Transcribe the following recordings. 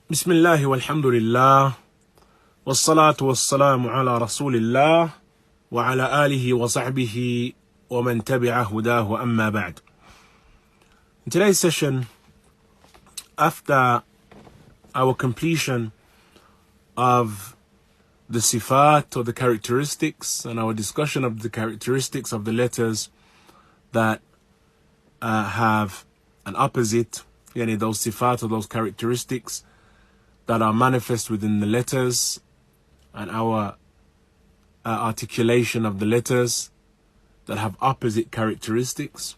Bismillah walhamdulillah wassalatu wassalamu ala rasulillah wa ala alihi wa sahbihi wa man tabi'a hudahu amma ba'd. In today's session, after our completion of the sifat or the characteristics and our discussion of the characteristics of the letters that have an opposite, yani those sifat or those characteristics that are manifest within the letters and our articulation of the letters that have opposite characteristics.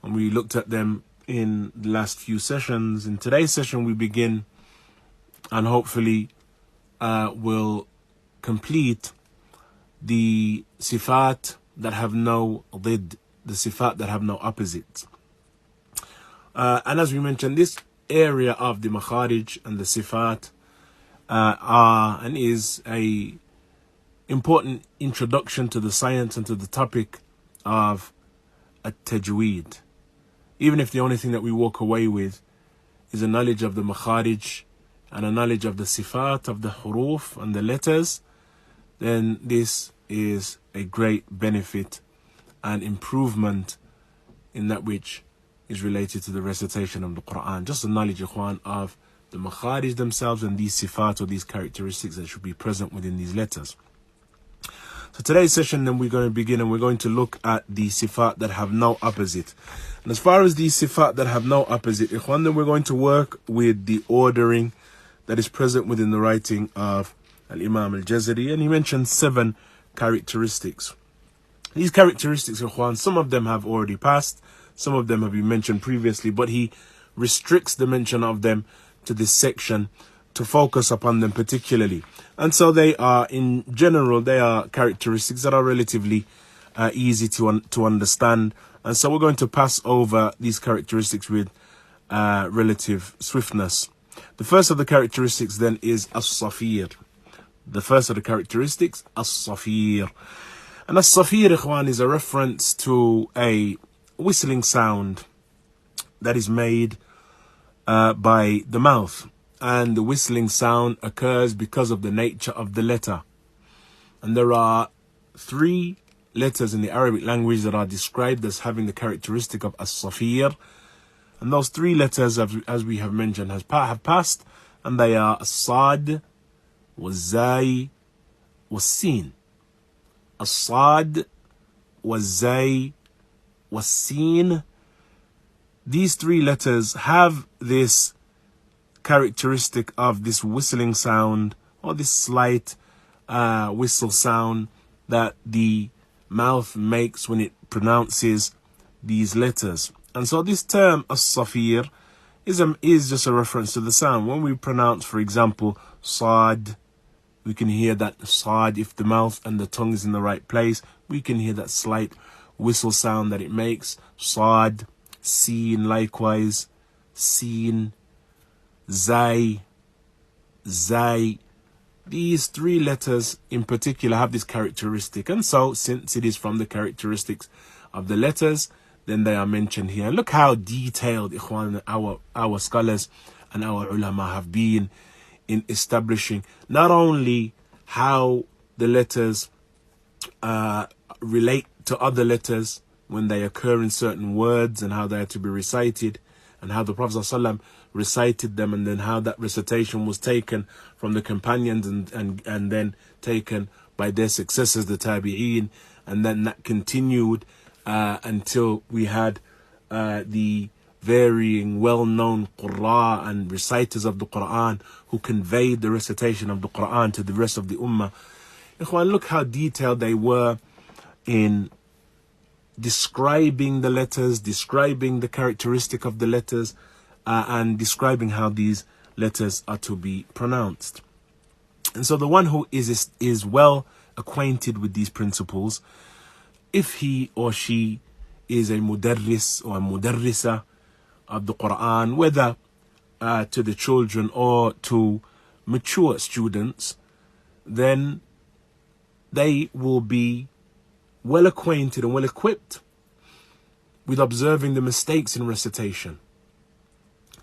And we looked at them in the last few sessions. In today's session, we begin and hopefully will complete the sifat that have no ضد, the sifat that have no opposites. And as we mentioned, this area of the makharij and the sifat are and is a important introduction to the science and to the topic of Tajweed. Even if the only thing that we walk away with is a knowledge of the makharij and a knowledge of the sifat, of the huruf and the letters, then this is a great benefit and improvement in that which is related to the recitation of the Quran. Just the knowledge, ikhwan, of the makharij themselves and these sifat or these characteristics that should be present within these letters. So today's session, then, we're going to begin and we're going to look at the sifat that have no opposite. And as far as these sifat that have no opposite, ikhwan, then we're going to work with the ordering that is present within the writing of Al-Imam Al-Jazariyah, and he mentioned 7 characteristics. These characteristics, ikhwan, some of them have already passed, some of them have been mentioned previously, but he restricts the mention of them to this section to focus upon them particularly. And so they are, in general, they are characteristics that are relatively easy to understand. And so we're going to pass over these characteristics with relative swiftness. The first of the characteristics then is as-safir. The first of the characteristics, as-safir. And as-safir, ikhwan, is a reference to a whistling sound that is made by the mouth, and the whistling sound occurs because of the nature of the letter. And there are 3 letters in the Arabic language that are described as having the characteristic of as-safir, and those 3 letters, as we have mentioned, have passed, and they are as-sad, was-zay, was-sin. As-sad, was-zay, was-sin. These 3 letters have this characteristic of this whistling sound, or this slight whistle sound that the mouth makes when it pronounces these letters. And so this term as-safir is just a reference to the sound. When we pronounce, for example, sad, we can hear that sad. If the mouth and the tongue is in the right place, we can hear that slight whistle sound that it makes. Sad, sin, likewise, sin, zay, zay. These 3 letters in particular have this characteristic, and so since it is from the characteristics of the letters, then they are mentioned here. And look how detailed, ikhwan, our scholars and our ulama have been in establishing not only how the letters relate to other letters when they occur in certain words and how they are to be recited, and how the Prophet ﷺ recited them, and then how that recitation was taken from the companions and then taken by their successors, the tabi'een, and then that continued until we had the varying well-known qurra and reciters of the Quran who conveyed the recitation of the Quran to the rest of the ummah. Ikhwan, look how detailed they were in describing the letters, describing the characteristic of the letters, and describing how these letters are to be pronounced. And so the one who is well acquainted with these principles, if he or she is a mudarris or a mudarrisa of the Quran, whether to the children or to mature students, then they will be well acquainted and well equipped with observing the mistakes in recitation.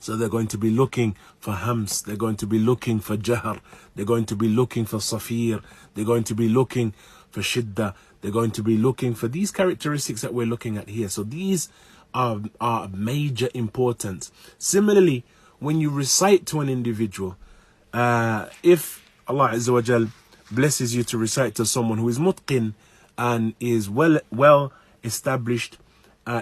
So they're going to be looking for hams, they're going to be looking for jahr, they're going to be looking for safir, they're going to be looking for shidda, they're going to be looking for these characteristics that we're looking at here. So these are major importance. Similarly, when you recite to an individual, if Allah Azza wa Jal blesses you to recite to someone who is mutqin and is well established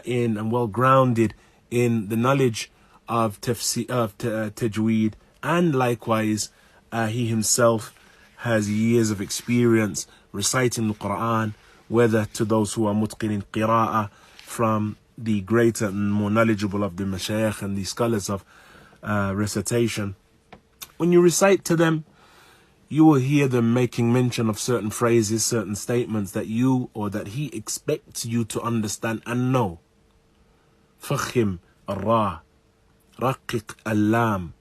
in and well grounded in the knowledge of Tajweed, and likewise he himself has years of experience reciting the Quran, whether to those who are mutqin in qira'ah from the greater and more knowledgeable of the mashayikh and the scholars of recitation. When you recite to them, you will hear them making mention of certain phrases, certain statements that you or that he expects you to understand and know. Fakhim ar-ra, raqiq al-lam.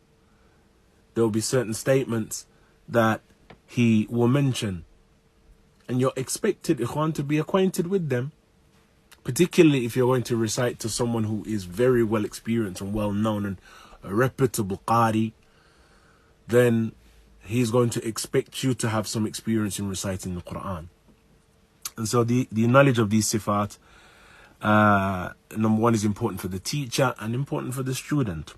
There will be certain statements that he will mention, and you're expected, ikhwan, to be acquainted with them, particularly if you're going to recite to someone who is very well experienced and well known and a reputable qari. Then he's going to expect you to have some experience in reciting the Quran. And so the knowledge of these sifat, number one, is important for the teacher and important for the student.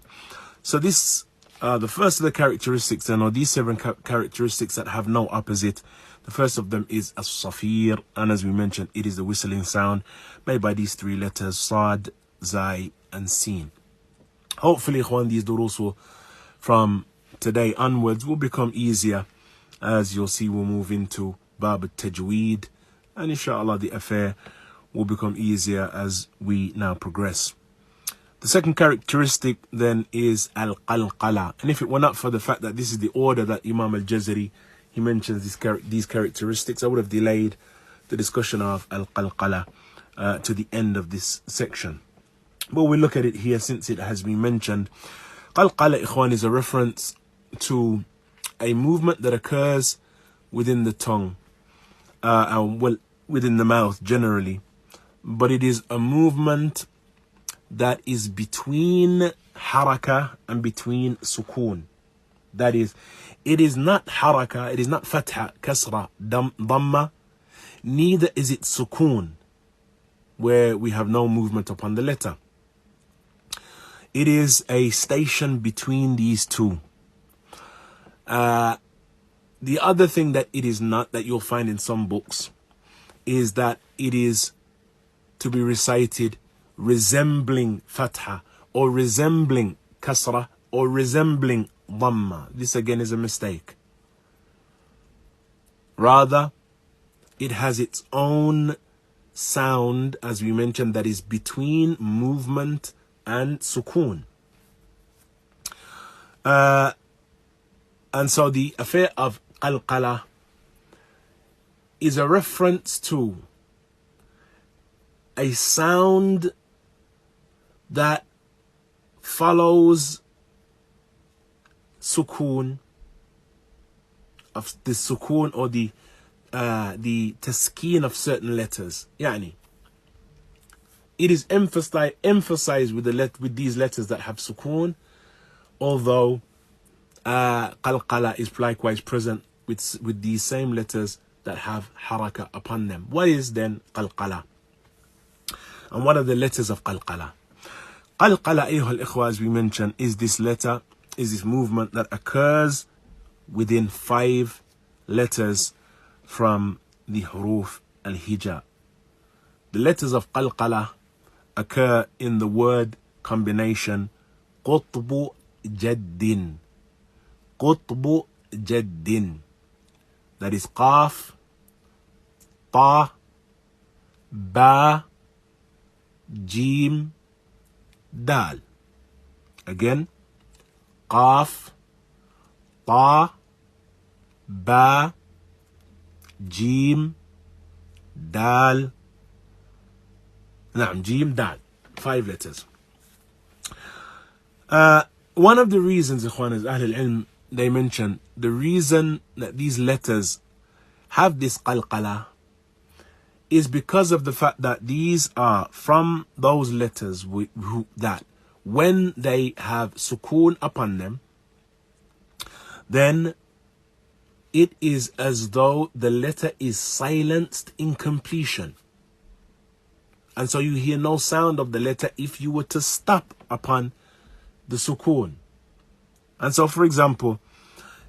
So this, the first of the characteristics then, or these 7 characteristics that have no opposite, the first of them is as-safir, and as we mentioned, it is the whistling sound made by these 3 letters, sad, zai, and sin. Hopefully, ikhwan, these durus will, from today onwards, will become easier. As you'll see, we'll move into Bab al-Tajweed, and inshallah the affair will become easier as we now progress. The second characteristic then is al-qalqala, and if it were not for the fact that this is the order that Imam al-Jazari, he mentions these characteristics, I would have delayed the discussion of al-qalqala to the end of this section. But we'll look at it here since it has been mentioned. Qalqala, ikhwan, is a reference to a movement that occurs within the tongue, well, within the mouth generally, but it is a movement that is between haraka and between sukoon. That is, it is not haraka, it is not fatha, kasra, dhamma, neither is it sukoon, where we have no movement upon the letter. It is a station between these two. The other thing that it is not, that you'll find in some books, is that it is to be recited resembling fatha, or resembling kasra, or resembling dhamma. This again is a mistake. Rather, it has its own sound, as we mentioned, that is between movement and sukoon. And so the affair of qalqala is a reference to a sound that follows sukoon, of the sukoon, or the taskeen of certain letters. Yani, it is emphasized with these letters that have sukoon, although qalqala is likewise present with these same letters that have haraka upon them. What is then qalqala? And what are the letters of qalqala? Qalqala, ayyuha al-ikhwa, as we mentioned, is this letter, is this movement that occurs within 5 letters from the huruf al-hija. The letters of qalqala occur in the word combination qutbu jaddin. Qutbu jaddin. That is qaf, ta, ba, jim, dal. Again, qaf, ta, ba, jim, dal. Naam, jim, dal. 5 letters. One of the reasons, ikhwan, is Ahl al-Ilm, they mention the reason that these letters have this qalqala is because of the fact that these are from those letters that when they have sukoon upon them, then it is as though the letter is silenced in completion. And so you hear no sound of the letter if you were to stop upon the sukoon. And so, for example,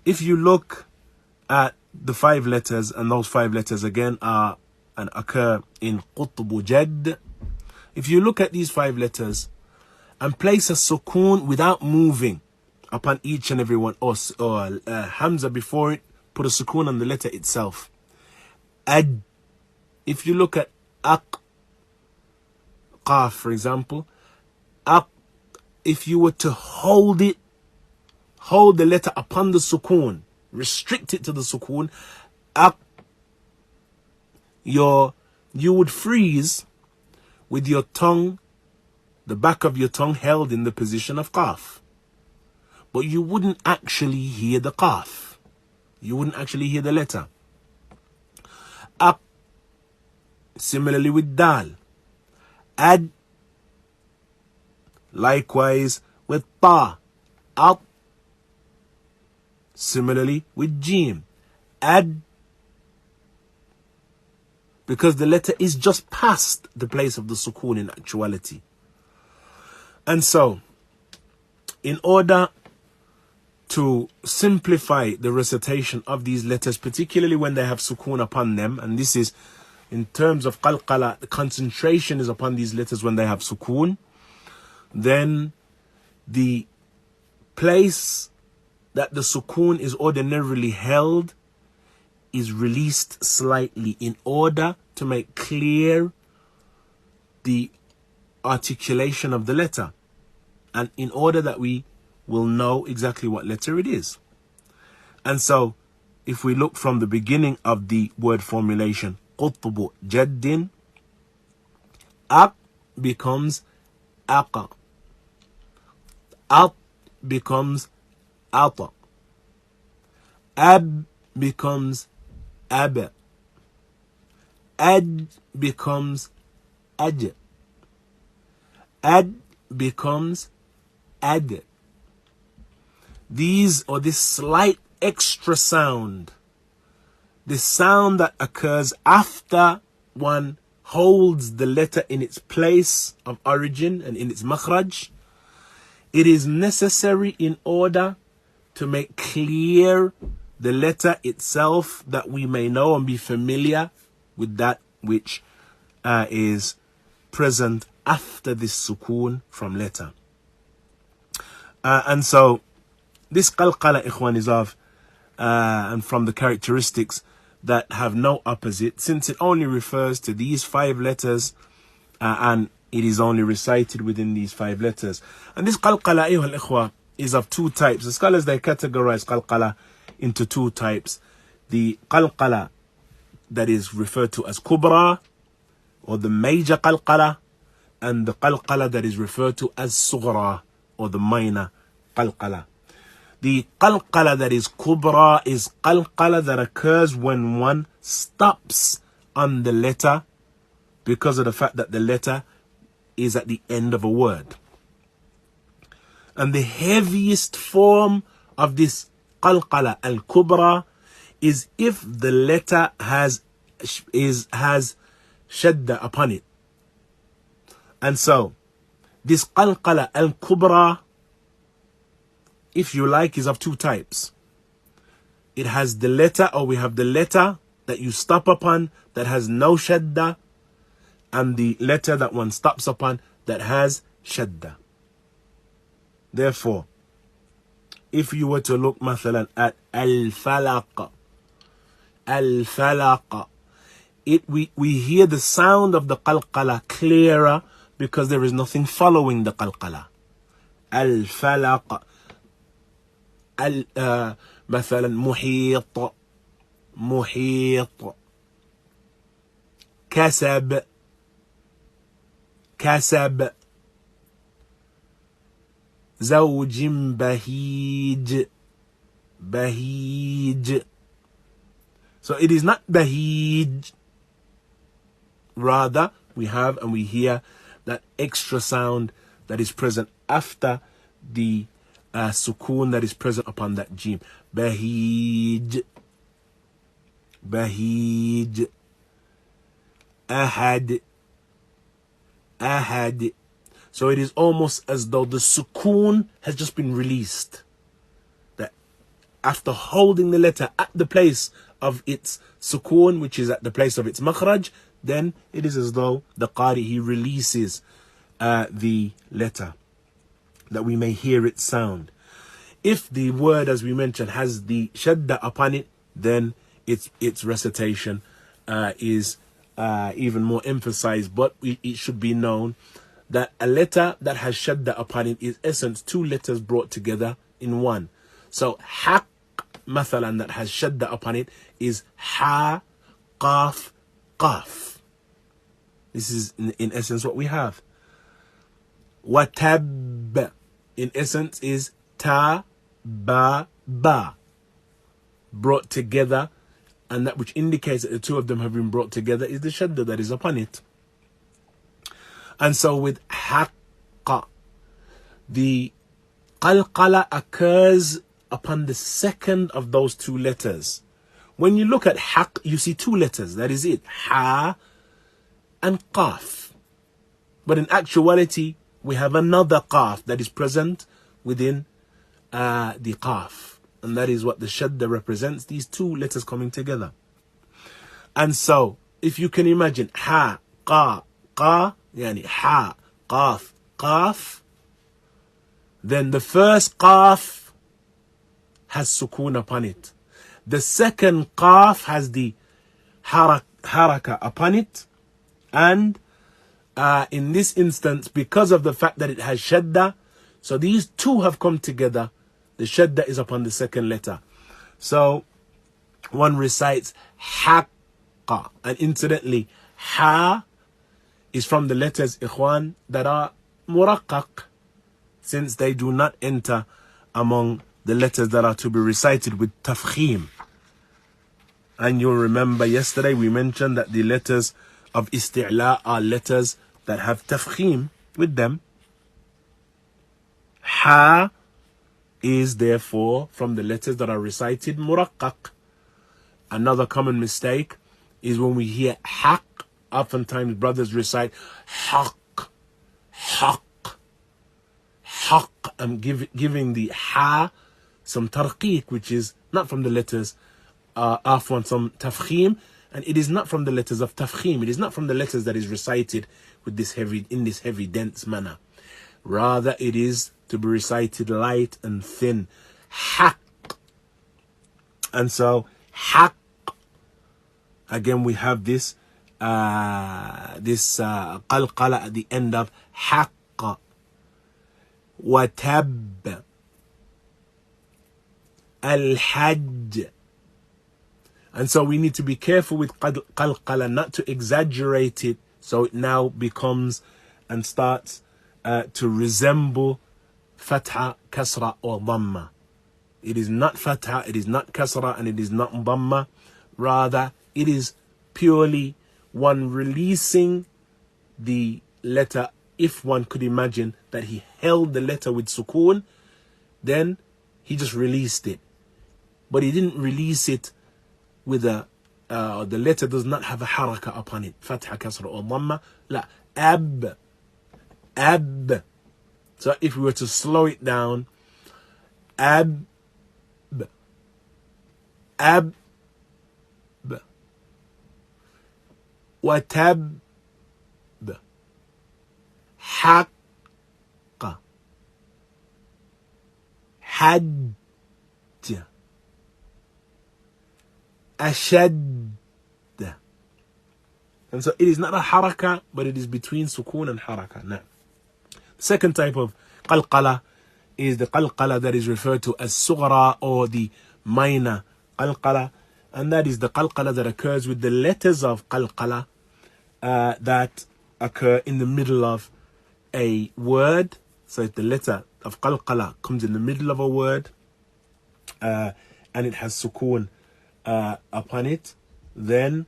if you look at the 5 letters, and those 5 letters again are and occur in Qutbu Jadd. If you look at these 5 letters and place a sukoon without moving upon each and every one, or Hamza before it, put a sukoon on the letter itself. Ad. If you look at Aq, Qaf, for example, Aq, if you were to hold the letter upon the sukoon, restrict it to the sukoon, Aq, you would freeze with your tongue, the back of your tongue held in the position of Qaf. But you wouldn't actually hear the Qaf. You wouldn't actually hear the letter. Aq. Similarly with Dal. Ad. Likewise with Ta. At. Similarly with Jim. Ad. Because the letter is just past the place of the sukoon in actuality. And so, in order to simplify the recitation of these letters, particularly when they have sukoon upon them, and this is in terms of qalqala, the concentration is upon these letters when they have sukoon, then the place that the sukoon is ordinarily held is released slightly in order to make clear the articulation of the letter, and in order that we will know exactly what letter it is. And so, if we look from the beginning of the word formulation, Qutbu Jaddin, Aq becomes Aqa. At becomes Ata. Ab becomes Ab. Ad becomes Aj. Ad becomes Ad. This slight extra sound, the sound that occurs after one holds the letter in its place of origin and in its makhraj, it is necessary in order to make clear the letter itself, that we may know and be familiar with that which is present after this sukoon from letter. And so this qalqala, ikhwan, is of and from the characteristics that have no opposite, since it only refers to these 5 letters and it is only recited within these 5 letters. And this qalqala, ayyuha al-ikhwa, is of 2 types. The scholars, they categorize qalqala into 2 types. The qalqala that is referred to as kubra, or the major qalqala, and the qalqala that is referred to as sughra, or the minor qalqala. The qalqala that is kubra is qalqala that occurs when one stops on the letter because of the fact that the letter is at the end of a word. And the heaviest form of this qalqala al-kubra is if the letter has shadda upon it. And so this qalqala al-kubra, if you like, is of 2 types. It has the letter, or we have the letter that you stop upon that has no shadda, and the letter that one stops upon that has shadda. Therefore, if you were to look mathalan at al-falaq, we hear the sound of the qalqala clearer because there is nothing following the qalqala. Al-falaq. مثلا محيط كسب زوج بهيج. So it is not bahij. Rather, we have and we hear that extra sound that is present after the sukoon that is present upon that jim. Bahij, bahij, ahad, ahad. So it is almost as though the sukoon has just been released. That after holding the letter at the place of its sukoon, which is at the place of its makhraj, then it is as though the qari, he releases the letter, that we may hear its sound. If the word, as we mentioned, has the shadda upon it, then its recitation is even more emphasized. But it should be known that a letter that has shadda upon it is essence two letters brought together in one. So haq, mathalan, that has shadda upon it is ha, qaf, qaf. This is in essence what we have. Watab, in essence, is ta, ba, ba, brought together, and that which indicates that the two of them have been brought together is the shadda that is upon it. And so with haqqa, the qalqala occurs upon the second of those two letters. When you look at haq, you see two letters, that is it, ha and qaf. But in actuality, we have another qaf that is present within the qaf. And that is what the shadda represents, these two letters coming together. And so, if you can imagine, ha, qa, qa, yani ha, qaf, qaf, then the first qaf has sukoon upon it. The second qaf has the haraka upon it. And in this instance, because of the fact that it has shadda, so these two have come together. The shadda is upon the second letter. So one recites haqqa. And incidentally, ha is from the letters, ikhwan, that are muraqqaq, since they do not enter among the letters that are to be recited with tafkhim. And you'll remember yesterday we mentioned that the letters of isti'la are letters that have tafkhim with them. Ha is therefore from the letters that are recited muraqqaq. Another common mistake is when we hear haq, oftentimes brothers recite haq, haq, haq. I'm giving the ha some tarqiq, which is not from the letters, afwan, some tafkhim, and it is not from the letters of tafkhim. It is not from the letters that is recited with this heavy, dense manner. Rather, it is to be recited light and thin. Haq. And so, haq. Again, we have this qalqala at the end of haqqa. Watab. Al-hajj. And so we need to be careful with qalqala, not to exaggerate it, so it now becomes and starts to resemble fatha, kasra, or dhamma. It is not fatha, it is not kasra, and it is not dhamma. Rather, it is purely one releasing the letter. If one could imagine that he held the letter with sukoon, then he just released it. But he didn't release it with the letter does not have a haraka upon it. Fatha, kasra, or dhamma. La. Ab. Ab. So if we were to slow it down, ab. Ab. Watab. Haqqa. Hajj. Ashad. And so it is not a haraka, but it is between sukoon and haraka. Now, the second type of qalqala is the qalqala that is referred to as sughra, or the minor qalqala. And that is the qalqala that occurs with the letters of qalqala that occur in the middle of a word. So if the letter of qalqala comes in the middle of a word and it has sukoon upon it, then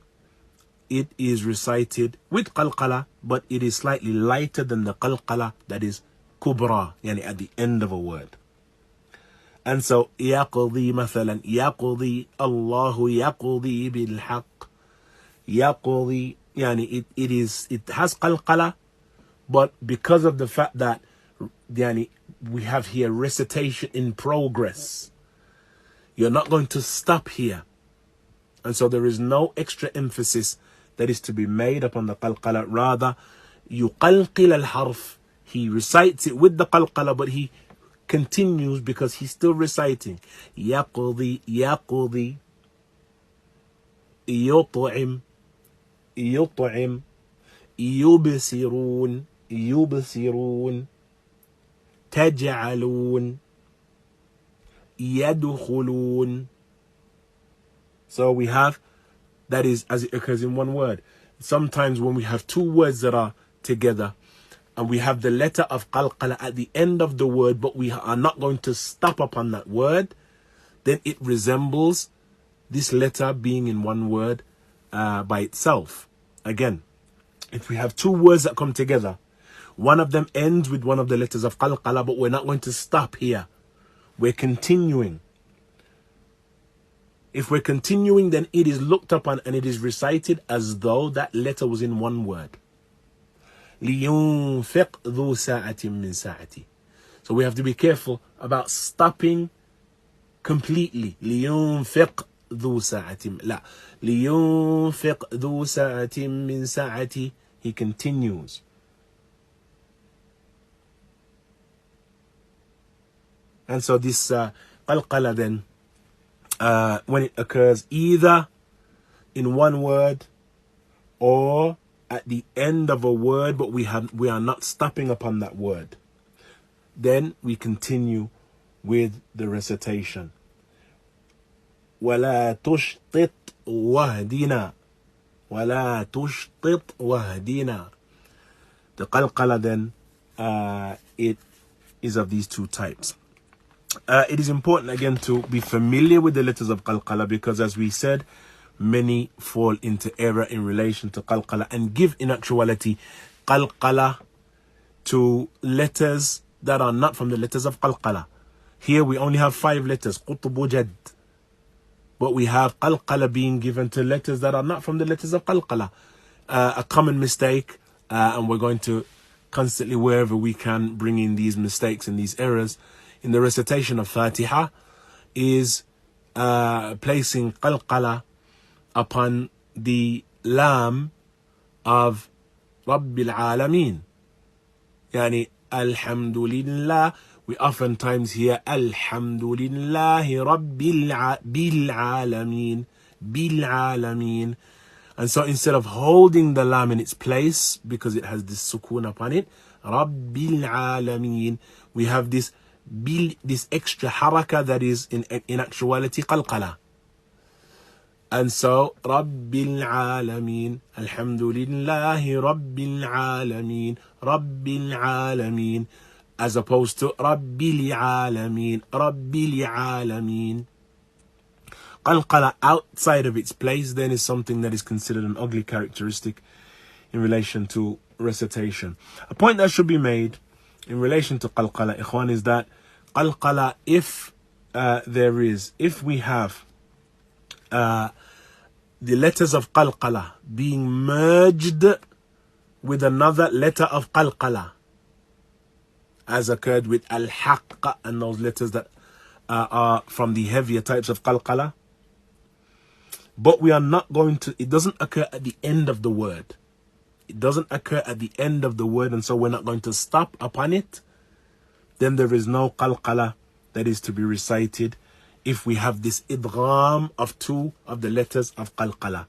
it is recited with qalqala, but it is slightly lighter than the qalqala that is kubra, yani at the end of a word. And so يقضي مثلا يقضي الله يقضي بالحق يقضي, yani it has qalqala, but because of the fact that yani we have here recitation in progress, you're not going to stop here, and so there is no extra emphasis that is to be made upon the qalqala. Rather, يقلقل الحرف, he recites it with the qalqala, but he continues because he's still reciting. يقضي يقضي يطعم يطعم يبصرون يبصرون تجعلون يدخلون. So we have, that is as it occurs in one word. Sometimes when we have two words that are together and we have the letter of qalqala at the end of the word, but we are not going to stop upon that word, then it resembles this letter being in one word by itself. Again, if we have two words that come together, one of them ends with one of the letters of qalqala, but we're not going to stop here. We're continuing. If we're continuing, then it is looked upon and it is recited as though that letter was in one word. لِيُنْفِقْ ذُو سَاعَةٍ مِّن سَاعَتِهِ. So we have to be careful about stopping completely. لِيُنْفِقْ ذُو سَاعَةٍ. لا. لِيُنْفِقْ ذُو سَاعَةٍ مِّن سَاعَتِهِ. He continues. And so this qalqala then, when it occurs either in one word or at the end of a word, but we are not stopping upon that word, then we continue with the recitation. وَلَا تُشْطِطْ وَهْدِنَا وَلَا تُشْطِطْ وَهْدِنَا. The qalqala then, it is of these two types. It is important again to be familiar with the letters of qalqala, because as we said, many fall into error in relation to qalqala and give in actuality qalqala to letters that are not from the letters of qalqala. Here we only have 5 letters, qutbu jad, but we have qalqala being given to letters that are not from the letters of qalqala. A common mistake, and we're going to constantly, wherever we can, bring in these mistakes and these errors in the recitation of Fatiha, is placing qalqala upon the lam of Rabbil Alameen. Yani Alhamdulillah, we oftentimes hear Alhamdulillahi Rabbil Alameen, Bil Alameen. And so instead of holding the lam in its place, because it has this sukoon upon it, Rabbil Alameen, we have this extra haraka that is in actuality qalqala. And so Rabbil Alameen, Alhamdulillahi Rabbil Alameen, Rabbil Alameen, as opposed to Rabbil Alameen, Rabbil Alameen. Qalqala outside of its place then is something that is considered an ugly characteristic in relation to recitation. A point that should be made in relation to qalqala, ikhwan, is that qalqala, if we have the letters of qalqala being merged with another letter of qalqala, as occurred with al-haqq and those letters that are from the heavier types of qalqala, but we are not going to, it doesn't occur at the end of the word. It doesn't occur at the end of the word, and so we're not going to stop upon it. Then there is no qalqala that is to be recited if we have this idgham of 2 of the letters of qalqala.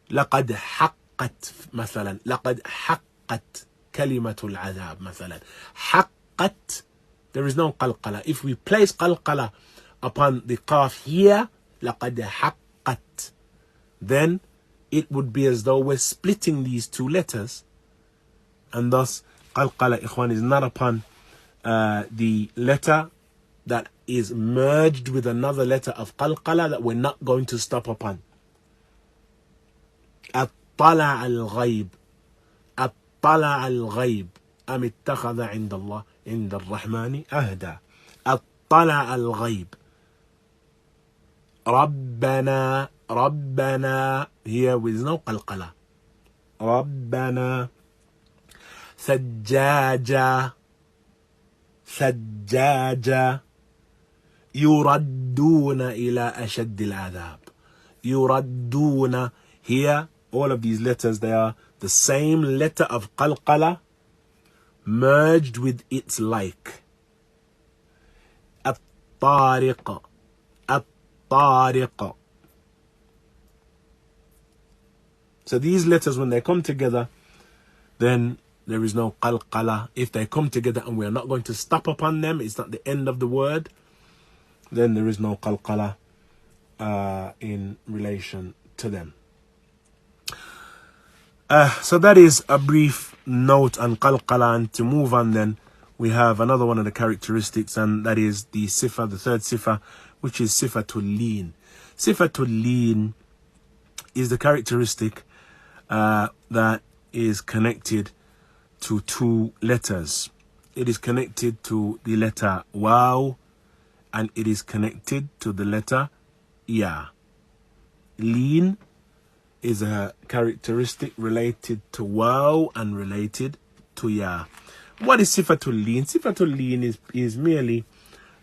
لقد حقت مثلا, لقد حقت كلمة العذاب مثلا. حقت, there is no qalqala. If we place qalqala upon the qaf here, لقد حقت, then it would be as though we're splitting these 2 letters, and thus qalqala, ikhwan, is not upon the letter that is merged with another letter of qalqala that we're not going to stop upon. Attala al-ghayb, attala al-ghayb, أم اتخذ عند الله عند الرحمن أهدا اطلع الغيب ربنا ربنا here with no قلقلة ربنا ثجاجا ثجاجا يردون إلى أشد العذاب يردون here all of these letters they are the same letter of qalqala merged with its like الطارق الطارق. So these letters when they come together then there is no qalqala. If they come together and we are not going to stop upon them, it's not the end of the word, then there is no qalqala in relation to them. So that is a brief note on qalqala, and to move on then, we have another one of the characteristics, and that is the sifa, the third sifa, which is sifatul leen. Sifatul leen is the characteristic that is connected to two letters. It is connected to the letter waw, and it is connected to the letter ya. Leen is a characteristic related to waw and related to ya. What is sifatul leen? Sifatul leen is merely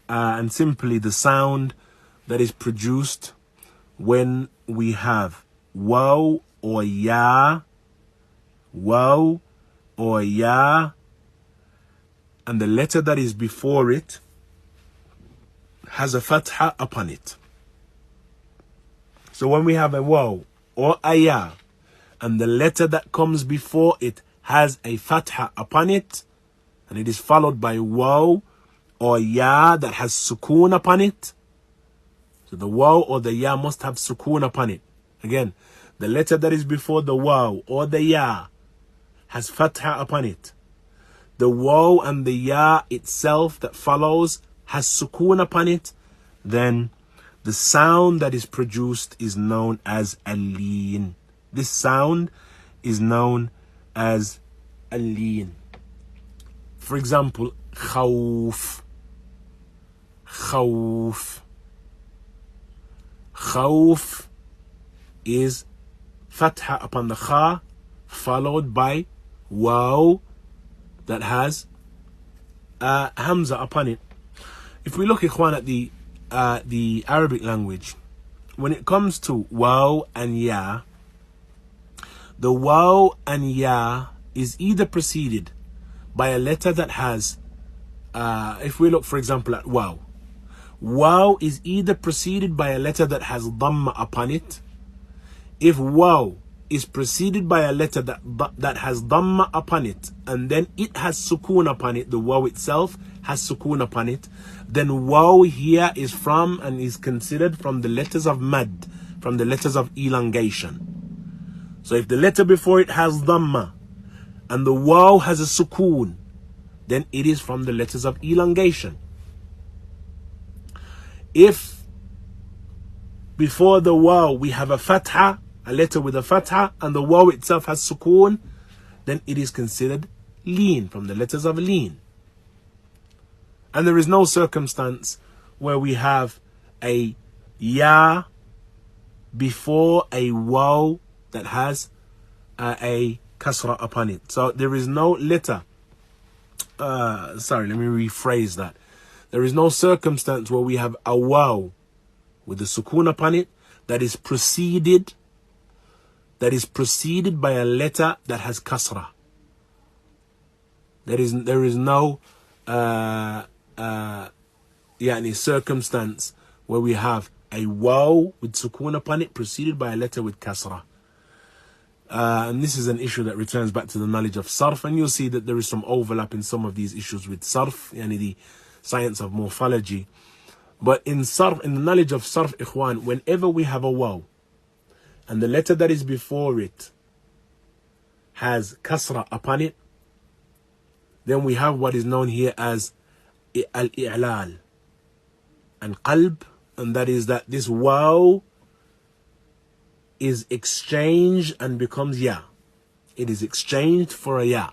and simply the sound that is produced when we have waw or ya, waw or ya, and the letter that is before it has a fatha upon it. So when we have a waw or a ya, and the letter that comes before it has a fatha upon it, and it is followed by waw or ya that has sukoon upon it, so the waw or the ya must have sukoon upon it. Again, the letter that is before the waw or the ya has fatha upon it. The waw and the ya itself that follows has sukoon upon it. Then the sound that is produced is known as a leen. This sound is known as a leen. For example, khawf. Khawf. Khawf is fatha upon the kha, followed by waw that has hamza upon it. If we look, ikhwan, at the Arabic language, when it comes to waw and ya, the waw and ya is either preceded by a letter that has, if we look, for example, at waw, waw is either preceded by a letter that has dhamma upon it. If waw is preceded by a letter that has dhamma upon it, and then it has sukoon upon it, the waw itself has sukoon upon it, then waw here is from and is considered from the letters of mad, from the letters of elongation. So if the letter before it has dhamma and the waw has a sukoon, then it is from the letters of elongation. If before the waw we have a fatha, a letter with a fatha, and the waw itself has sukoon, then it is considered leen, from the letters of leen. And there is no circumstance where we have a ya before a waw that has a kasra upon it. So there is no letter, sorry, let me rephrase that. There is no circumstance where we have a waw with a sukoon upon it that is preceded by a letter that has kasra. There is no any circumstance where we have a waw with sukoon upon it preceded by a letter with kasra. And this is an issue that returns back to the knowledge of sarf, and you'll see that there is some overlap in some of these issues with sarf, the science of morphology. But in sarf, in the knowledge of sarf, ikhwan, whenever we have a waw and the letter that is before it has kasra upon it, then we have what is known here as al-i'lal and qalb, and that is that this waw is exchanged and becomes ya. It is exchanged for a ya.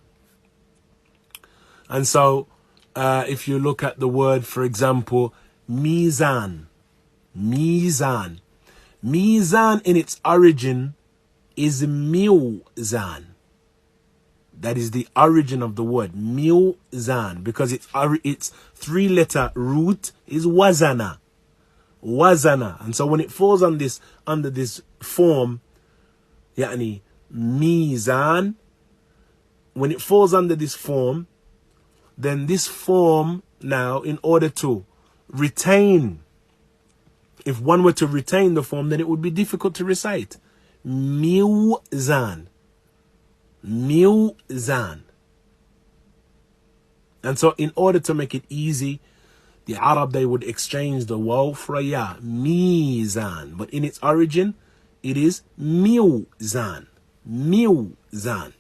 And so if you look at the word, for example, mizan, mizan. Mizan in its origin is mizan. That is the origin of the word, mizan, because its 3-letter root is wazana. Wazana. And so when it falls on this under this form, yani mizan, when it falls under this form, then this form now, in order to retain, if one were to retain the form, then it would be difficult to recite. Mizan. Mizan. And so in order to make it easy, the Arab, they would exchange the waw for a ya. Mizan. But in its origin, it is mizan. Mizan.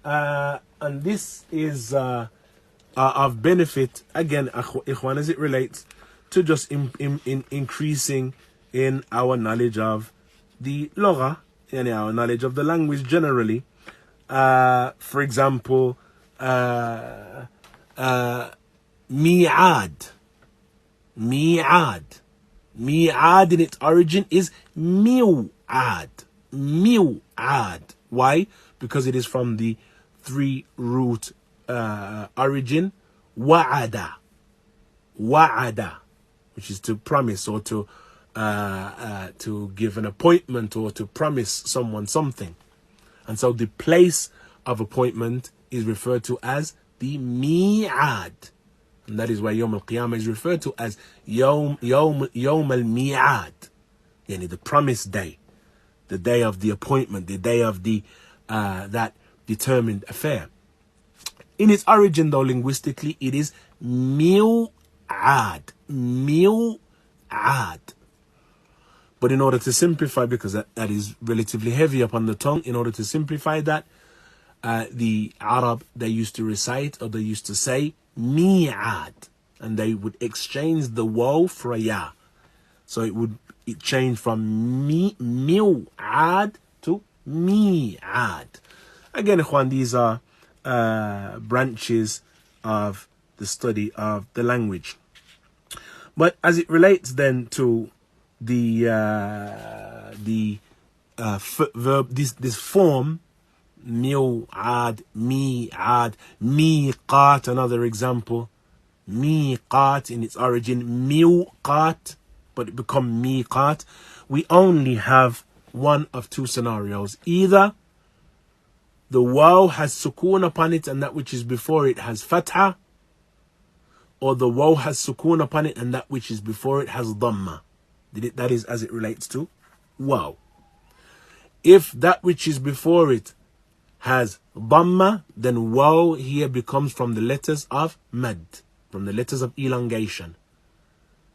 And this is of benefit, again, ikhwan, as it relates to just increasing in our knowledge of the lugha, and our knowledge of the language generally. For example, mi'ad. Mi'ad. Mi'ad in its origin is mi'ad. Mi'ad. Why? Because it is from the 3-root origin, wa'ada. Wa'ada, which is to promise or to give an appointment or to promise someone something. And so the place of appointment is referred to as the mi'ad. And that is why Yawm al-Qiyamah is referred to as Yawm al-Mi'ad. Yani the promised day, the day of the appointment, the day of the that determined affair. In its origin, though, linguistically, it is mi'ad. Mi'ad. But in order to simplify, because that is relatively heavy upon the tongue, in order to simplify that, the Arab, they used to recite, or they used to say mi'ad, and they would exchange the waw for a ya. So it changed from mi'ad to mi'ad. Again, ikhwan, these are branches of the study of the language. But as it relates then to the verb, this form, mi'ad, mi'ad, miqat, another example. Miqat in its origin, miqat, but it become miqat. We only have one of two scenarios. Either the waw has sukoon upon it and that which is before it has fatha, or the waw has sukoon upon it and that which is before it has dhamma. That is as it relates to waw. If that which is before it has dhamma, then waw here becomes from the letters of mad, from the letters of elongation.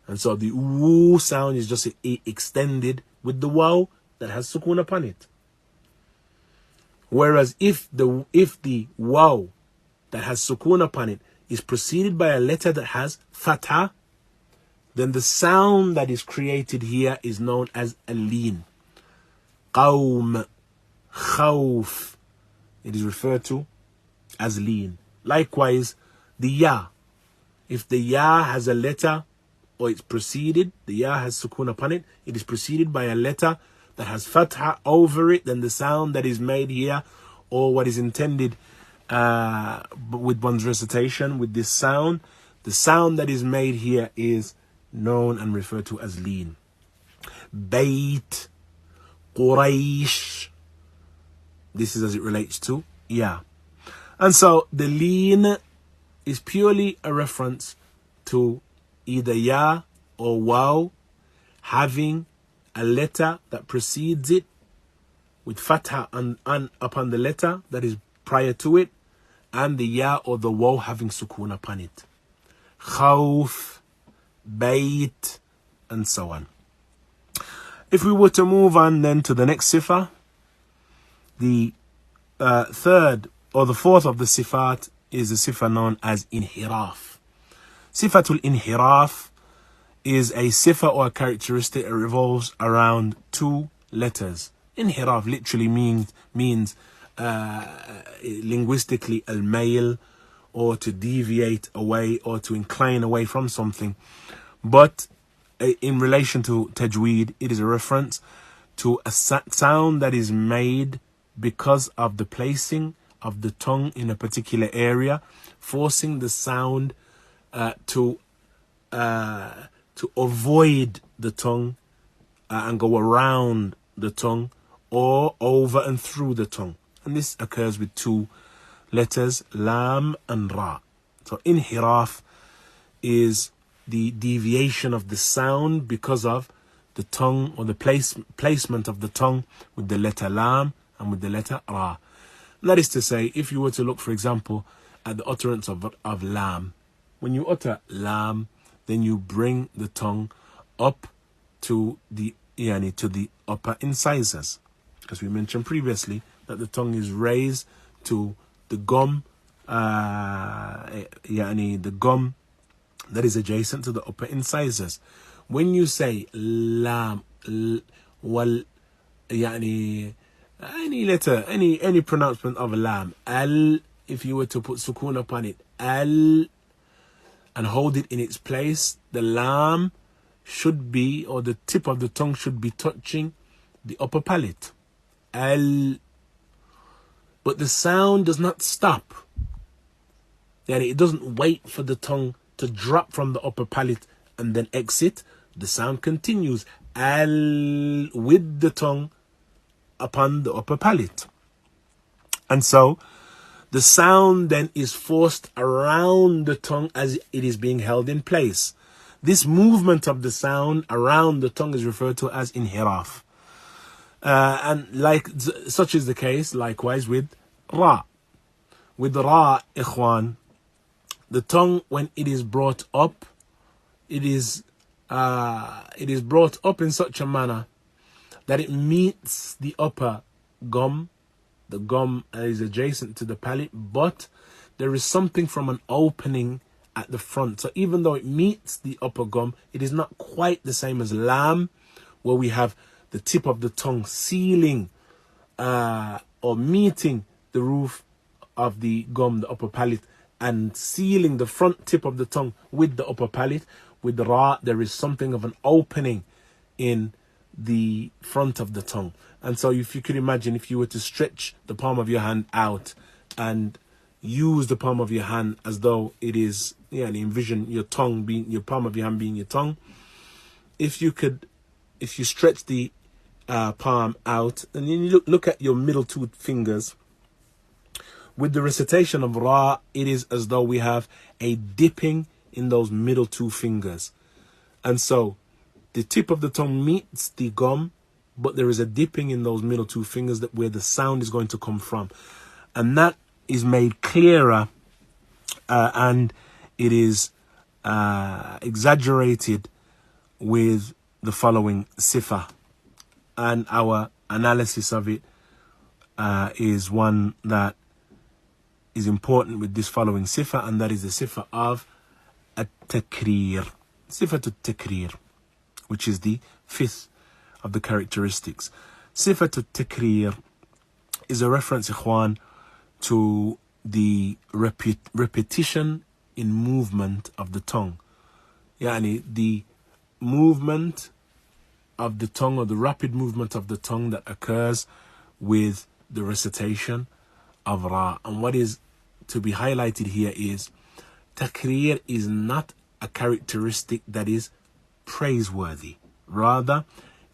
And so the woo sound is just extended with the waw that has sukoon upon it. Whereas if the waw that has sukoon upon it is preceded by a letter that has fatha, then the sound that is created here is known as a lean. Qawm, khawf, it is referred to as lean. Likewise, the ya, if the ya has a letter, or it's preceded, the ya has sukoon upon it, it is preceded by a letter that has fatha over it, then the sound that is made here, or what is intended with one's recitation, with this sound, the sound that is made here is known and referred to as lean. Bayt, Quraysh, this is as it relates to ya. And so the lean is purely a reference to either ya or waw having a letter that precedes it with fatha and upon the letter that is prior to it, and the ya or the waw having sukoon upon it. Khawf, bayt, and so on. If we were to move on then to the next sifa, the third or the fourth of the sifat is a sifa known as inhiraf. Sifatul inhiraf is a sifa or a characteristic that revolves around two letters. Inhiraf literally means linguistically al-mail, or to deviate away or to incline away from something. But in relation to Tajweed, it is a reference to a sound that is made because of the placing of the tongue in a particular area, forcing the sound to avoid the tongue and go around the tongue or over and through the tongue. And this occurs with two letters, lam and ra. So inhiraf is the deviation of the sound because of the tongue, or the placement of the tongue with the letter lam and with the letter ra. And that is to say, if you were to look, for example, at the utterance of lam, when you utter lam, then you bring the tongue up to the upper incisors, as we mentioned previously, that the tongue is raised to the gum, the gum that is adjacent to the upper incisors. When you say lam, wal, any letter, any pronouncement of lam, al, if you were to put sukoon upon it, al, and hold it in its place, the lam should be, or the tip of the tongue should be touching the upper palate. Al. But the sound does not stop. It doesn't wait for the tongue to drop from the upper palate and then exit. The sound continues. Al, with the tongue upon the upper palate. And so the sound then is forced around the tongue as it is being held in place. This movement of the sound around the tongue is referred to as inhiraf. And such is the case likewise with ra. With ra, ikhwan, the tongue, when it is brought up, it is brought up in such a manner that it meets the upper gum. The gum is adjacent to the palate, but there is something from an opening at the front. So even though it meets the upper gum, it is not quite the same as lam, where we have the tip of the tongue sealing or meeting the roof of the gum, the upper palate, and sealing the front tip of the tongue with the upper palate. With the ra, there is something of an opening in the front of the tongue. And so if you could imagine, if you were to stretch the palm of your hand out and use the palm of your hand as though it is, envision your tongue being, your palm of your hand being your tongue. If you stretch the palm out and then you look at your middle two fingers, with the recitation of ra, it is as though we have a dipping in those middle two fingers. And so the tip of the tongue meets the gum, but there is a dipping in those middle two fingers that where the sound is going to come from. And that is made clearer and it is exaggerated with the following sifa. And our analysis of it is one that is important with this following sifa, and that is the sifa of at-takrir. Sifa at-takrir, which is the fifth of the characteristics. Sifa at-takrir is a reference, ikhwan, to the repetition in movement of the tongue. The movement of the tongue, or the rapid movement of the tongue that occurs with the recitation of ra. And what is to be highlighted here is takrir is not a characteristic that is praiseworthy. Rather,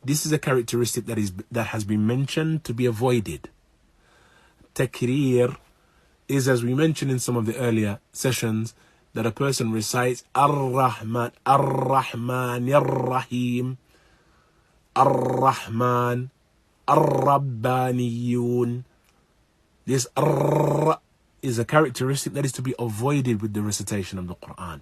this is a characteristic that has been mentioned to be avoided. Takrir is, as we mentioned in some of the earlier sessions, that a person recites Ar-Rahman, Ar-Rahman, Ar-Rahim, Ar-Rahman, Ar-Rabbaniyun. This Ar is a characteristic that is to be avoided with the recitation of the Quran.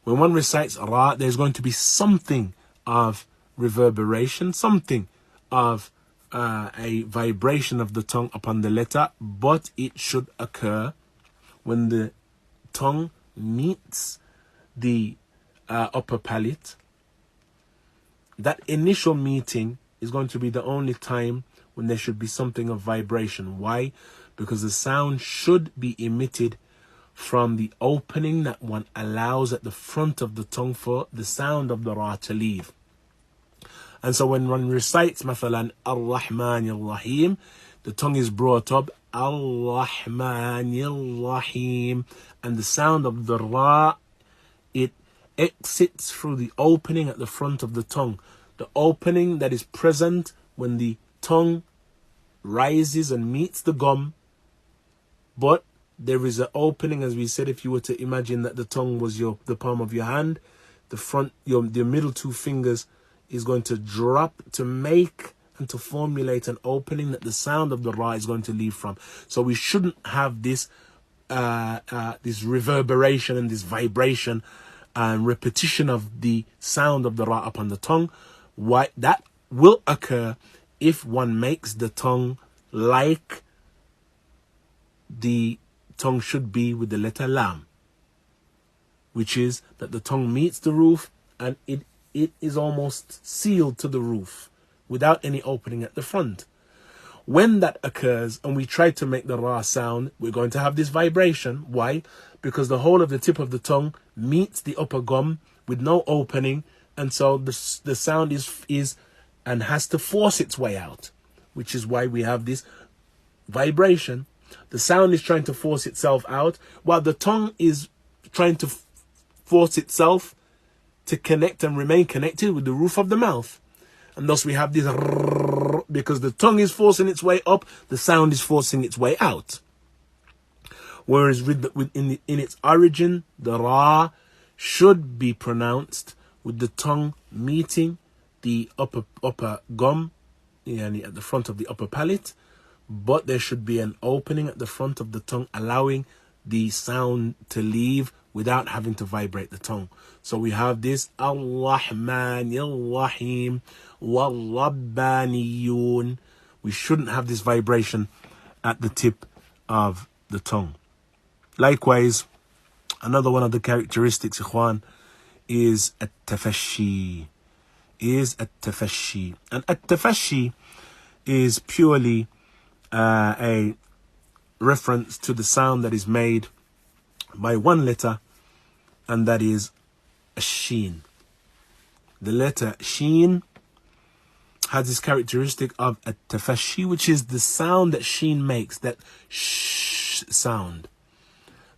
When one recites Ra, there's going to be something of reverberation, something of a vibration of the tongue upon the letter, but it should occur when the tongue meets the upper palate. That initial meeting is going to be the only time when there should be something of vibration. Why? Because the sound should be emitted from the opening that one allows at the front of the tongue for the sound of the ra to leave. And so when one recites Mathalan Ar-Rahman Ar-Rahim, the tongue is brought up Ar-Rahman Ar-Rahim, and the sound of the ra, it exits through the opening at the front of the tongue, the opening that is present when the tongue rises and meets the gum. But there is an opening, as we said, if you were to imagine that the tongue was the palm of your hand, the middle two fingers is going to drop to make and to formulate an opening that the sound of the ra is going to leave from. So we shouldn't have this this reverberation and this vibration and repetition of the sound of the ra upon the tongue. Why that will occur if one makes the tongue like the tongue should be with the letter lam, which is that the tongue meets the roof and it is almost sealed to the roof without any opening at the front. When that occurs and we try to make the ra sound, we're going to have this vibration. Why? Because the whole of the tip of the tongue meets the upper gum with no opening, and so the sound is and has to force its way out, which is why we have this vibration. The sound is trying to force itself out while the tongue is trying to force itself to connect and remain connected with the roof of the mouth. And thus we have this because the tongue is forcing its way up, the sound is forcing its way out. Whereas in its origin, the ra should be pronounced with the tongue meeting the upper gum, at the front of the upper palate, but there should be an opening at the front of the tongue, allowing the sound to leave without having to vibrate the tongue. So we have this Ar-Rahman Ar-Rahim Wal-Rabbaniyun. We shouldn't have this vibration at the tip of the tongue. Likewise, another one of the characteristics, ikhwan, is at-tafashi. And at-tafashi is purely a reference to the sound that is made by one letter, and that is a sheen. The letter sheen has this characteristic of a tafashi, which is the sound that sheen makes, that sh sound.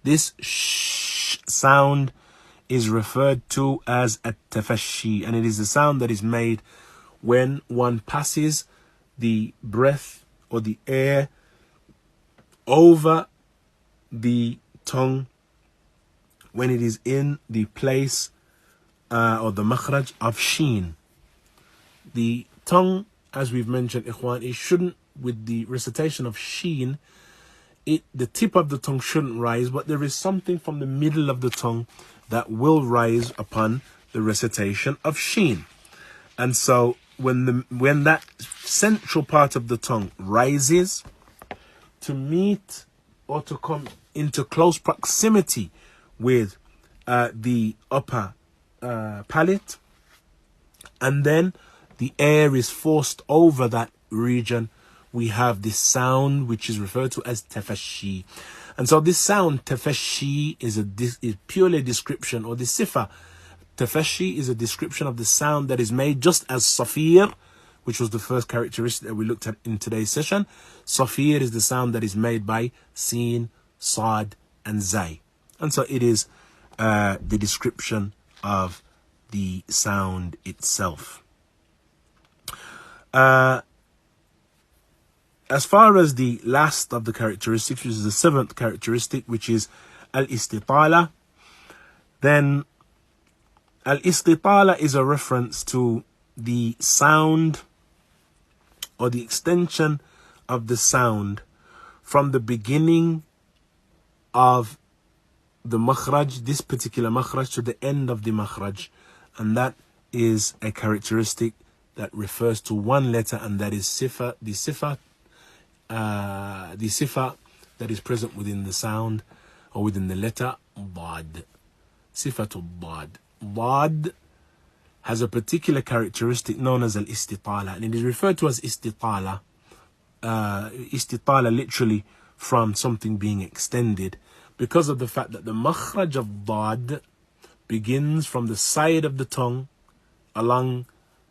This sh sound is referred to as a tafashi, and it is the sound that is made when one passes the breath or the air over the tongue when it is in the place or the makhraj of sheen. The tongue, as we've mentioned, ikhwan, it shouldn't, with the recitation of sheen, the tip of the tongue shouldn't rise, but there is something from the middle of the tongue that will rise upon the recitation of sheen. And so when that central part of the tongue rises to meet or to come into close proximity with the upper palate, and then the air is forced over that region, we have this sound which is referred to as tafashi. And so this sound tafashi is purely a description, or the sifa tafashi is a description of the sound that is made, just as safir, which was the first characteristic that we looked at in today's session. Safir is the sound that is made by sin, sad, and zay. And so it is the description of the sound itself. As far as the last of the characteristics, which is the seventh characteristic, which is al-istitala, then al-istitala is a reference to the sound or the extension of the sound from the beginning of the makhraj, this particular makhraj, to the end of the makhraj. And that is a characteristic that refers to one letter, and that is sifa, the sifa that is present within the sound or within the letter dad. Sifatul dad. Dad has a particular characteristic known as al-istitala, and it is referred to as istitala istitala literally from something being extended, because of the fact that the makhraj of dad begins from the side of the tongue along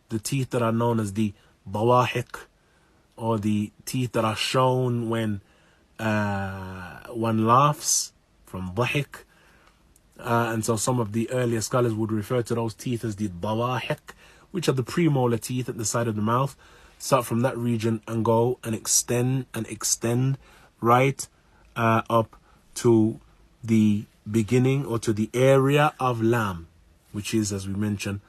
the teeth that are known as the dawahiq, or the teeth that are shown when one laughs, from dhahik. And so some of the earlier scholars would refer to those teeth as the dawahiq, which are the premolar teeth at the side of the mouth. Start from that region and go and extend right up to the beginning, or to the area of lam, which is, as we mentioned,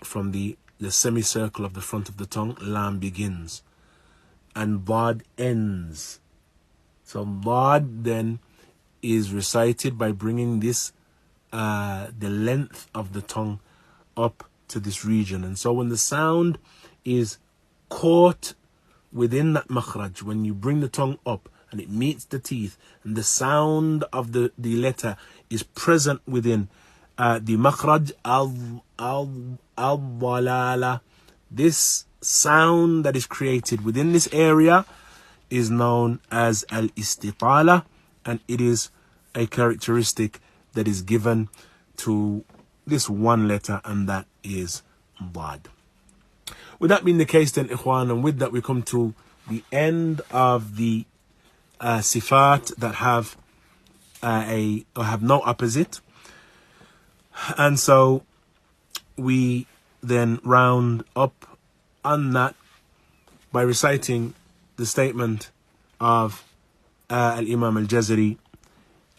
from the semicircle of the front of the tongue, lam begins and dad ends. So dad then is recited by bringing this the length of the tongue up to this region. And so when the sound is caught within that makhraj, when you bring the tongue up and it meets the teeth, and the sound of the letter is present within the makhraj al-dalala, this sound that is created within this area is known as al-istitala, and it is a characteristic that is given to this one letter, and that is dad. With that being the case then, ikhwan, and with that we come to the end of the sifat that have have no opposite. And so we then round up on that by reciting the statement of Al-Imam Al-Jazari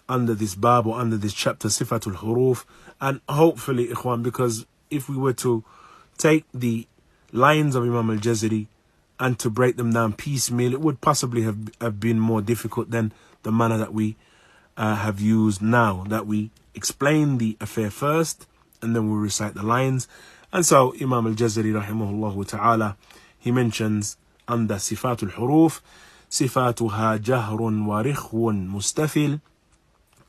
under this bab, or under this chapter, Sifatul Huruf. And hopefully, ikhwan, because if we were to take the lines of Imam Al-Jazari and to break them down piecemeal, it would possibly have been more difficult than the manner that we have used now, that we explain the affair first and then we recite the lines. And so Imam Al-Jazari rahimahullah ta'ala, he mentions under Sifatul Huruf, Sifatuha jahrun wa rikhwun mustafil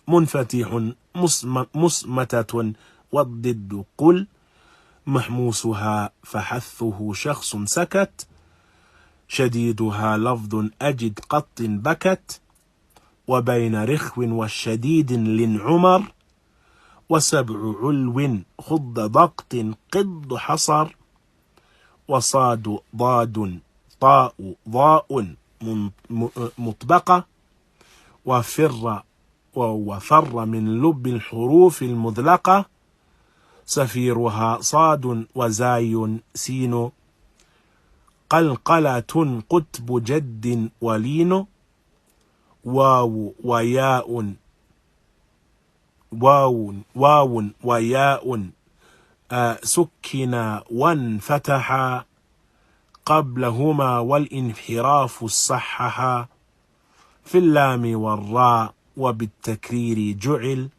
munfatihun musmatatun waddiddu qul محموسها فحثه شخص سكت شديدها لفظ أجد قط بكت وبين رخو والشديد لنعمر وسبع علو خض ضغط قض حصر وصاد ضاد طاء ضاء مطبقة وفر من لب الحروف المذلقة سفيرها صاد وزاي سين قلقلة قطب جد ولين واو وياء سكنا وانفتحا قبلهما والانحراف الصححا في اللام والراء وبالتكرير جعل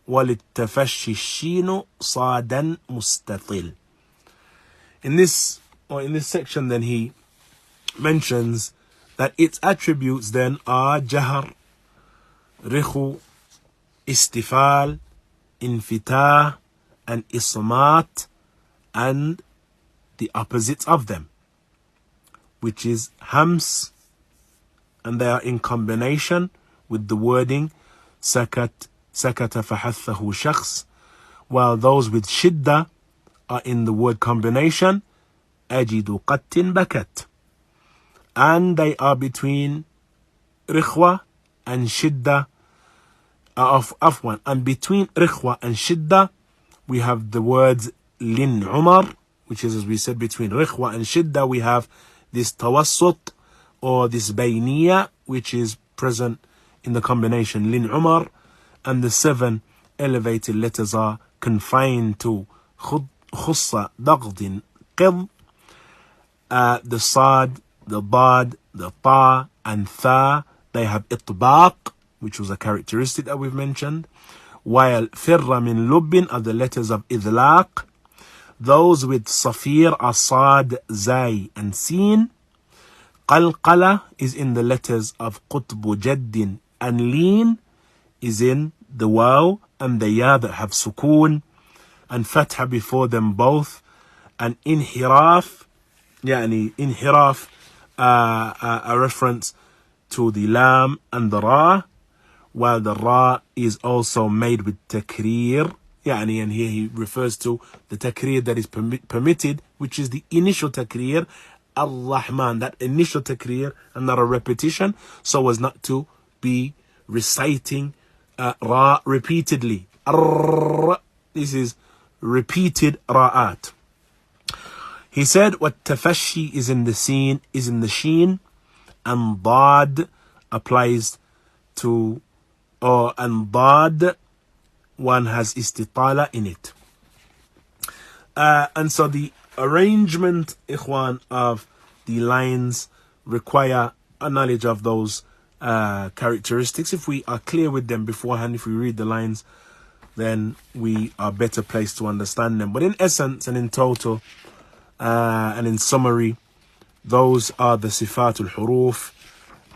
وللتفشي الشين صادا مستطل. In this section then he mentions that its attributes then are jahr, rikhu, istifal, infitah, and ismat, and the opposites of them, which is hams, and they are in combination with the wording sakat فحثه شخص, while those with shidda are in the word combination أجد قط بكت, and they are between rikhwa and shidda afwan, and between rikhwa and shidda we have the words lin umar, which is, as we said, between rikhwa and shidda we have this tawassut, or this bayniya, which is present in the combination lin umar. And the 7 elevated letters are confined to khussa, daghdin, qid. The sad, the bad, the ta, and tha, they have itbaq, which was a characteristic that we've mentioned. While firra min lubbin are the letters of idlaq. Those with safir are sad, zay, and sin. Qalqala is in the letters of qutbu, jaddin, and lin is in the waw and the ya that have sukoon, and fatha before them both, and inhiraf a reference to the lam and the ra, while the ra is also made with takrir. And here he refers to the takrir that is permitted, which is the initial takrir, Ar-Rahman, that initial takrir, and not a repetition, so as not to be reciting ra repeatedly. This is repeated ra'at. He said, what tafashi is in the sheen, and dad applies to, and dad, one has istitala in it. And so the arrangement, ikhwan, of the lines require a knowledge of those characteristics. If we are clear with them beforehand, if we read the lines, then we are better placed to understand them. But in essence and in total and in summary, those are the sifatul huruf.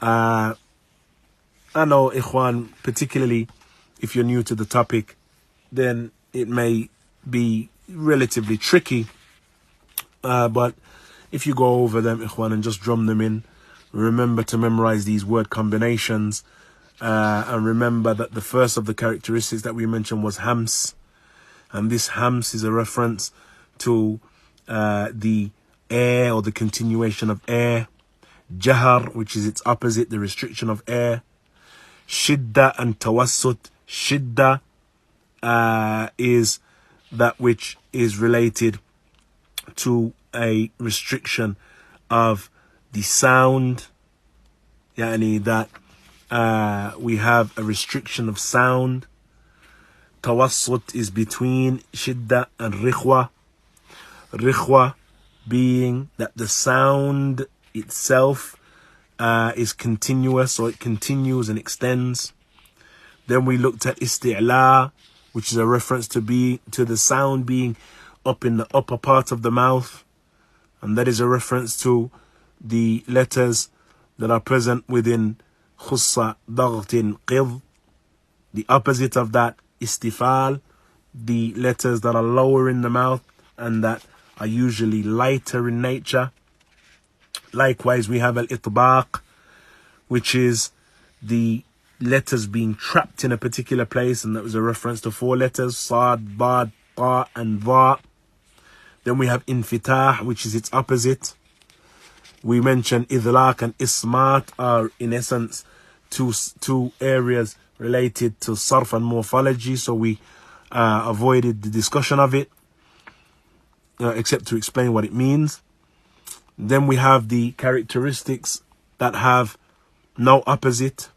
I know, ikhwan, particularly if you're new to the topic, then it may be relatively tricky. But if you go over them, ikhwan, and just drum them in, remember to memorize these word combinations. And remember that the first of the characteristics that we mentioned was hams. And this hams is a reference to the air, or the continuation of air. Jahar, which is its opposite, the restriction of air. Shidda and tawassut. Shidda is that which is related to a restriction of the sound. That we have a restriction of sound. Tawassut is between shidda and rikhwa. Rikhwa being that the sound itself is continuous, or it continues and extends. Then we looked at isti'la, which is a reference to the sound being up in the upper part of the mouth, and that is a reference to the letters that are present within khussa daghtin qidh. The opposite of that, istifal, the letters that are lower in the mouth and that are usually lighter in nature. Likewise, we have al-itbaq, which is the letters being trapped in a particular place, and that was a reference to 4 letters, sad, bad, ta, and dha. Then we have infitah, which is its opposite. We mentioned idlaq and ismat are in essence two areas related to sarf and morphology, so we avoided the discussion of it, except to explain what it means. Then we have the characteristics that have no opposite.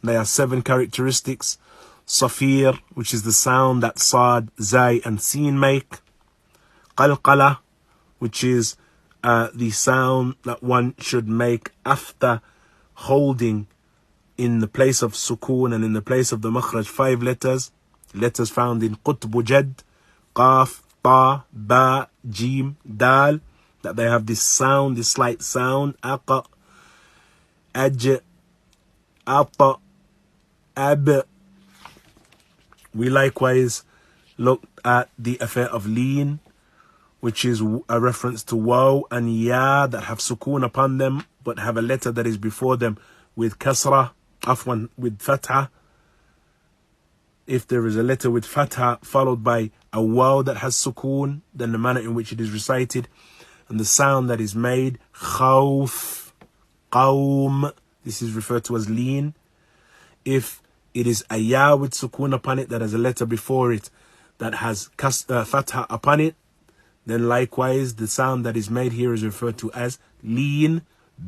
There are 7 characteristics. Safir, which is the sound that sad, zay, and sin make. Qalqala, which is the sound that one should make after holding in the place of sukoon and in the place of the makhraj 5 letters found in qutb jad, qaf, ta, ba, jim, dal, that they have this sound, this slight sound, aqa, aj, ata, ab. We likewise looked at the affair of lean, which is a reference to waw and ya that have sukoon upon them, but have a letter that is before them with kasra, afwan, with fatha. If there is a letter with fatha followed by a waw that has sukoon, then the manner in which it is recited and the sound that is made, khawf, qawm, this is referred to as lean. If it is a ya with sukoon upon it that has a letter before it that has fatha upon it, then likewise the sound that is made here is referred to as lean,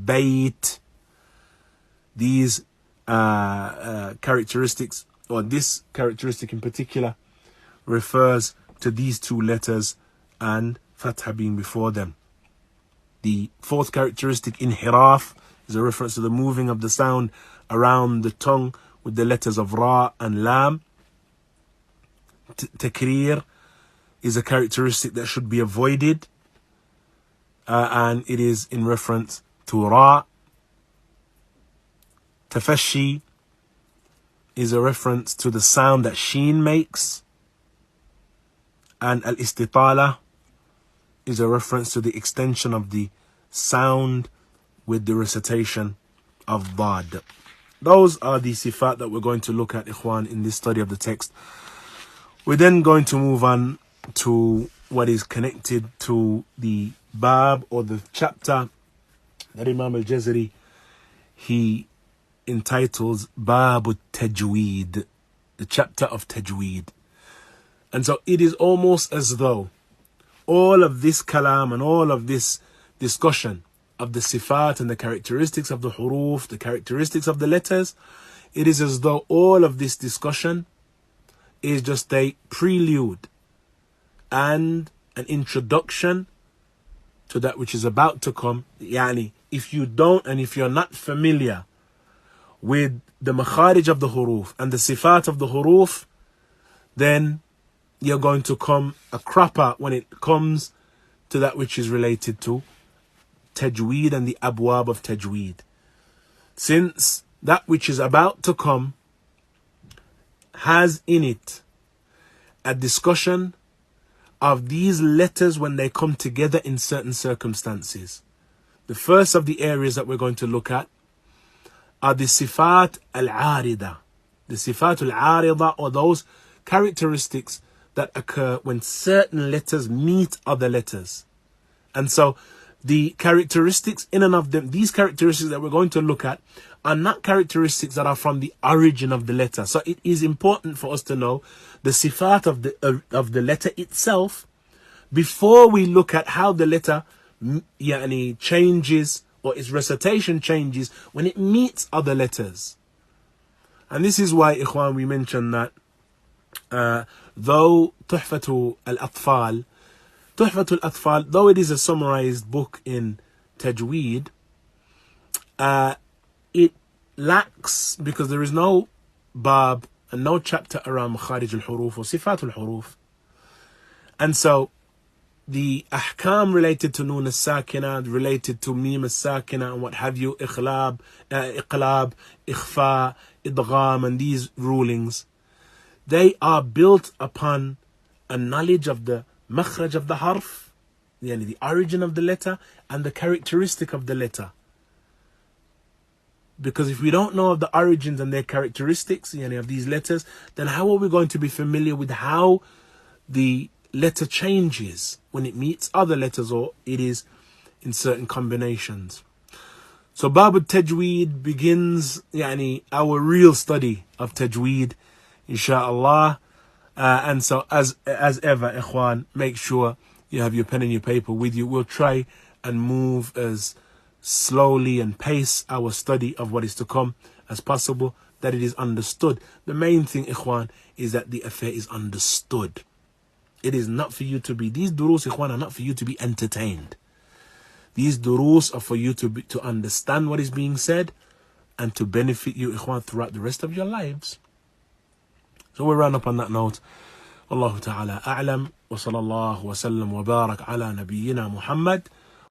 bait. These characteristics, or this characteristic in particular, refers to these 2 letters and fatha being before them. The 4th characteristic, inhiraf, is a reference to the moving of the sound around the tongue with the letters of ra and lam. Takrir is a characteristic that should be avoided, and it is in reference to ra. Tafashi is a reference to the sound that sheen makes, and al-istitala is a reference to the extension of the sound with the recitation of Dad. Those are the sifat that we're going to look at, ikhwan, in this study of the text. We're then going to move on to what is connected to the bab, or the chapter that Imam al-Jazari he entitles Tajweed, the chapter of Tajweed. And so it is almost as though all of this kalam and all of this discussion of the sifat and the characteristics of the huruf, the characteristics of the letters, it is as though all of this discussion is just a prelude and an introduction to that which is about to come. Yani, if you don't, and if you're not familiar with the makharij of the huruf and the sifat of the huruf, then you're going to come a cropper when it comes to that which is related to Tajweed and the abwab of Tajweed. Since that which is about to come has in it a discussion of these letters when they come together in certain circumstances. The first of the areas that we're going to look at are the sifat al-arida. The sifat al-arida, or those characteristics that occur when certain letters meet other letters. And so the characteristics in and of them, these characteristics that we're going to look at, are not characteristics that are from the origin of the letter. So it is important for us to know the sifat of the letter itself before we look at how the letter changes, or its recitation changes when it meets other letters. And this is why, ikhwan, we mentioned that though Tuhfatul al-Atfal, though it is a summarized book in Tajweed, it lacks, because there is no bab and no chapter around makharij al-huruf or sifat al-huruf. And so the ahkam related to noon as-sakina, related to mim as-sakina and what have you, iqlab, ikhfa, idgham, and these rulings, they are built upon a knowledge of the makhraj of the harf, the origin of the letter, and the characteristic of the letter. Because if we don't know of the origins and their characteristics of these letters, then how are we going to be familiar with how the letter changes when it meets other letters, or it is in certain combinations? So Bab al-Tajweed begins our real study of Tajweed, inshaAllah. And so as ever, ikhwan, make sure you have your pen and your paper with you. We'll try and move as slowly and pace our study of what is to come as possible, that it is understood. The main thing, ikhwan, is that the affair is understood. It is not for you to be, these durus, ikhwan, are not for you to be entertained. These durus are for you to understand what is being said and to benefit you, ikhwan, throughout the rest of your lives. So we'll round up on that note. Wallahu ta'ala a'lam, wa sallallahu wa sallam wa barak ala nabiyyina Muhammad.